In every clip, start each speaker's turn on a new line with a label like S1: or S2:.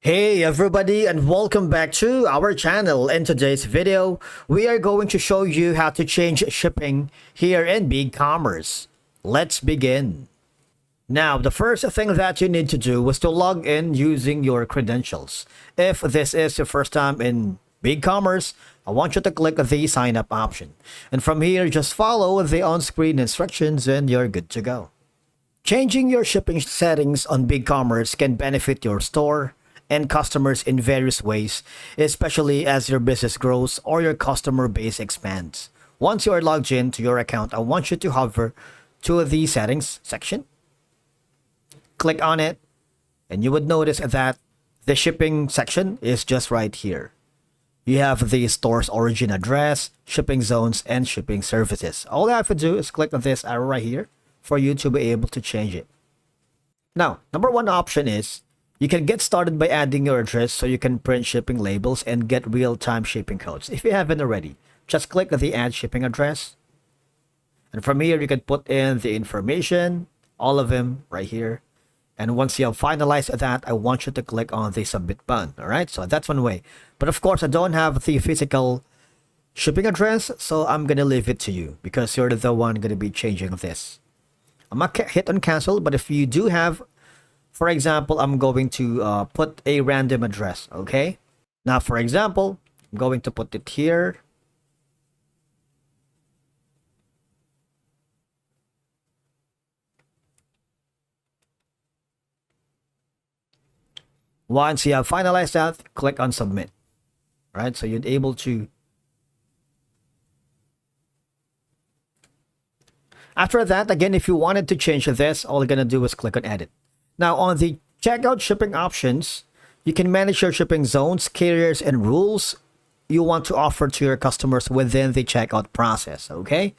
S1: Hey everybody, and welcome back to our channel. In today's video, we are going to show you how to change shipping here in BigCommerce. Let's begin. Now, the first thing that you need to do is to log in using your credentials. If this is your first time in BigCommerce, I want you to click the sign up option. And from here, just follow the on-screen instructions and you're good to go. Changing your shipping settings on BigCommerce can benefit your store and customers in various ways, especially as your business grows or your customer base expands. Once you are logged in to your account, I want you to hover to the settings section. Click on it, and you would notice that the shipping section is just right here. You have the store's origin address, shipping zones, and shipping services. All you have to do is click on this arrow right here for you to be able to change it. Now, number one option is you can get started by adding your address so you can print shipping labels and get real-time shipping codes. If you haven't already, just click the add shipping address. And from here, you can put in the information, all of them right here. And once you have finalized that, I want you to click on the submit button. All right, so that's one way. But of course, I don't have the physical shipping address, so I'm going to leave it to you because you're the one going to be changing this. I'm going to hit on cancel, but if you do have, for example, I'm going to put a random address, okay? Now, for example, I'm going to put it here. Once you have finalized that, click on submit. All right, so you're able to. After that, again, if you wanted to change this, all you're going to do is click on edit. Now, on the checkout shipping options, you can manage your shipping zones, carriers, and rules you want to offer to your customers within the checkout process, okay?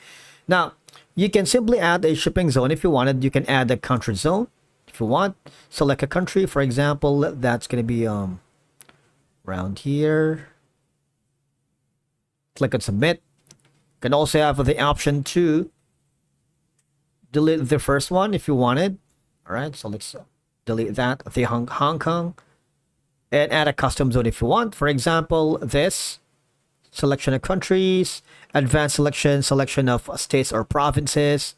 S1: Now, you can simply add a shipping zone if you wanted. You can add a country zone if you want. Select a country, for example, that's going to be around here. Click on submit. You can also have the option to delete the first one if you wanted. All right, so let's delete that, the Hong Kong, and add a custom zone if you want. For example, this selection of countries, advanced selection of states or provinces,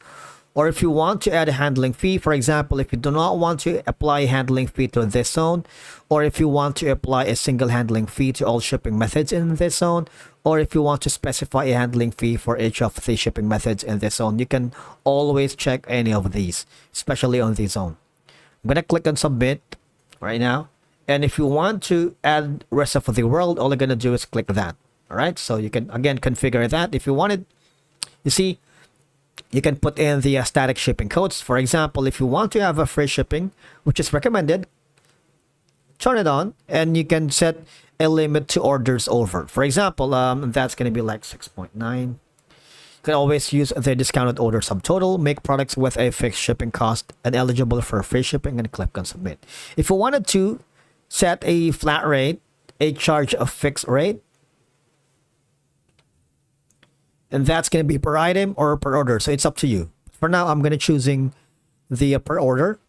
S1: or if you want to add a handling fee, for example, if you do not want to apply a handling fee to this zone, or if you want to apply a single handling fee to all shipping methods in this zone, or if you want to specify a handling fee for each of the shipping methods in this zone, you can always check any of these, especially on this zone. I'm going to click on submit right now. And if you want to add rest of the world, all you're going to do is click that. All right. So you can, again, configure that. If you wanted, you see, you can put in the static shipping codes. For example, if you want to have a free shipping, which is recommended, turn it on and you can set a limit to orders over. For example, that's going to be like 6.9. You can always use the discounted order subtotal, make products with a fixed shipping cost and eligible for free shipping, and click on submit. If you wanted to set a flat rate, a charge of fixed rate, and that's going to be per item or per order. So it's up to you. For now, I'm going to choosing the per order.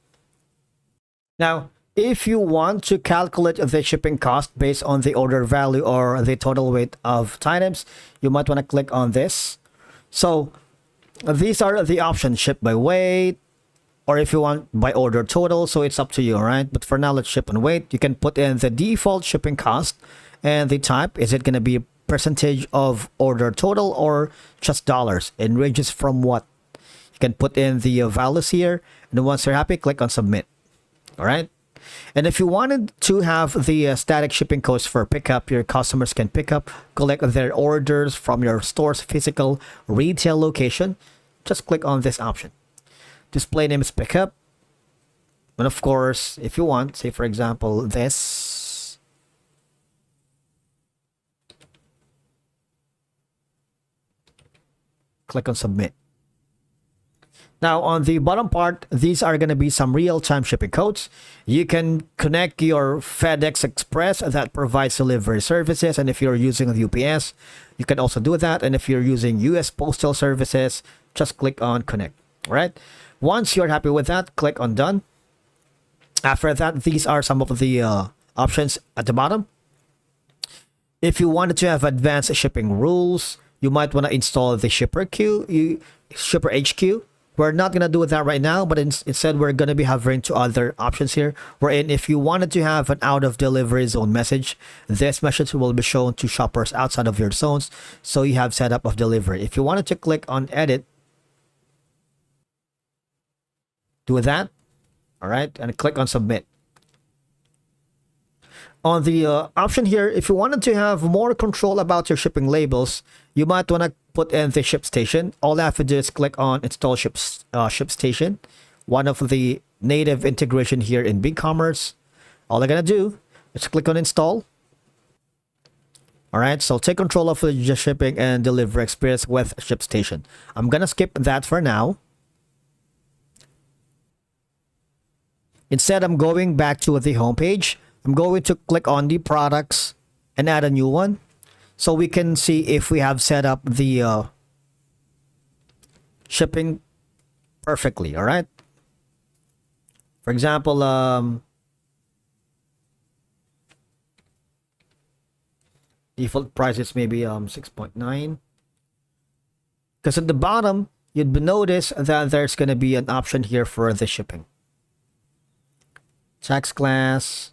S1: Now, if you want to calculate the shipping cost based on the order value or the total weight of items, you might want to click on this. So these are the options: ship by weight, or if you want by order total. So it's up to you, all right? But for now, let's ship and weight. You can put in the default shipping cost and the type. Is it going to be percentage of order total or just dollars? It ranges from what? You can put in the values here, and once you're happy, click on submit. All right. And if you wanted to have the static shipping codes for pickup, your customers can pick up, collect their orders from your store's physical retail location. Just click on this option. Display name is pickup. And of course, if you want, say for example, this. Click on submit. Now, on the bottom part, these are going to be some real-time shipping codes. You can connect your FedEx Express that provides delivery services. And if you're using the UPS, you can also do that. And if you're using US Postal Services, just click on connect. All right. Once you're happy with that, click on done. After that, these are some of the options at the bottom. If you wanted to have advanced shipping rules, you might want to install the shipper HQ. We're not going to do that right now, but instead we're going to be hovering to other options here. Wherein if you wanted to have an out of delivery zone message, this message will be shown to shoppers outside of your zones. So you have setup of delivery. If you wanted to click on edit, do that. All right. And click on submit. On the option here, if you wanted to have more control about your shipping labels, you might want to put in the ship station. All I have to do is click on install ship station, one of the native integration here in BigCommerce. All I'm going to do is click on install. All right, so take control of the shipping and delivery experience with ship station. I'm going to skip that for now. Instead, I'm going back to the home page. I'm going to click on the products and add a new one so we can see if we have set up the shipping perfectly. All right. For example, default price is maybe 6.9. Because at the bottom, you'd notice that there's going to be an option here for the shipping. Tax class.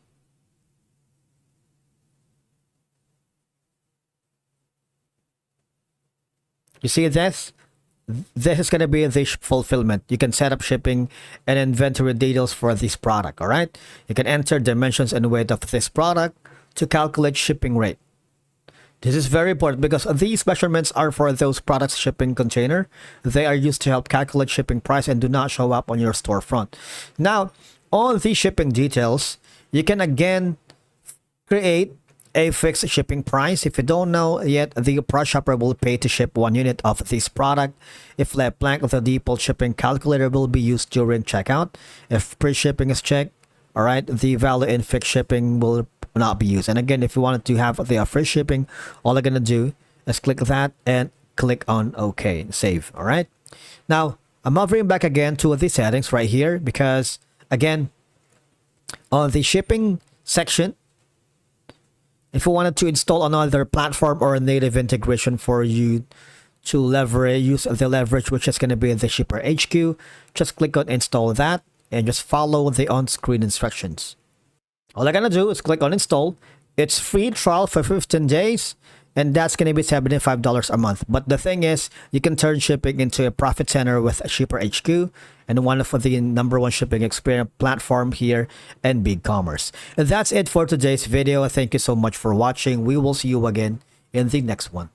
S1: You see this? This is going to be the fulfillment. You can set up shipping and inventory details for this product, all right? You can enter dimensions and weight of this product to calculate shipping rate. This is very important because these measurements are for those products shipping container. They are used to help calculate shipping price and do not show up on your storefront. Now, on the shipping details, you can again create a fixed shipping price. If you don't know yet, the pro shopper will pay to ship 1 unit of this product. If left blank, the default shipping calculator will be used during checkout. If pre-shipping is checked, all right, the value in fixed shipping will not be used. And again, if you wanted to have the free shipping, all I'm gonna do is click that and click on OK and save. All right. Now I'm hovering back again to the settings right here because again, on the shipping section, if you wanted to install another platform or a native integration for you to use the leverage, which is going to be the shipper HQ, just click on install that and just follow the on-screen instructions. All I'm going to do is click on install. It's free trial for 15 days. And that's going to be $75 a month. But the thing is, you can turn shipping into a profit center with a Shipper HQ and one of the #1 shipping experience platform here in BigCommerce. And that's it for today's video. Thank you so much for watching. We will see you again in the next one.